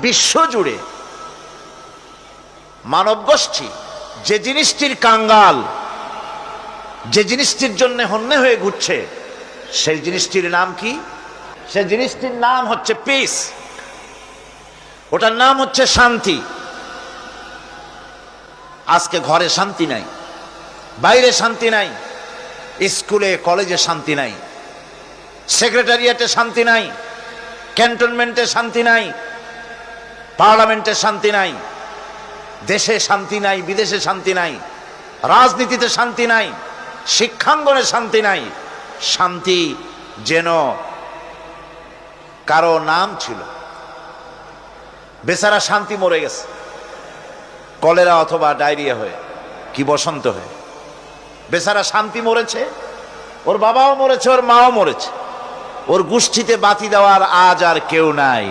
বিশ্বজুড়ে মানবগোষ্ঠী যে জিনিসটির কাঙ্গাল, যে জিনিসটির জন্য হন্যে হয়ে ঘুরছে, সেই জিনিসটির নাম কি? সেই জিনিসটির নাম হচ্ছে পিস, ওটার নাম হচ্ছে শান্তি। আজকে ঘরে শান্তি নাই, বাইরে শান্তি নাই, স্কুলে কলেজে শান্তি নাই, সেক্রেটারিয়েটে শান্তি নাই, ক্যান্টনমেন্টে শান্তি নাই, পার্লামেন্টে শান্তি নাই, দেশে শান্তি নাই, বিদেশে শান্তি নাই, রাজনীতিতে শান্তি নাই, শিক্ষাঙ্গনে শান্তি নাই। শান্তি যেন কারো নাম ছিল। বেচারা শান্তি মরে গেছে কলেরা অথবা ডায়রিয়া হয়ে, কি বসন্ত হয়ে। বেচারা শান্তি মরেছে, ওর বাবাও মরেছে, ওর মাও মরেছে, ওর গোষ্ঠীতে বাতি দেওয়ার আজ আর কেউ নাই।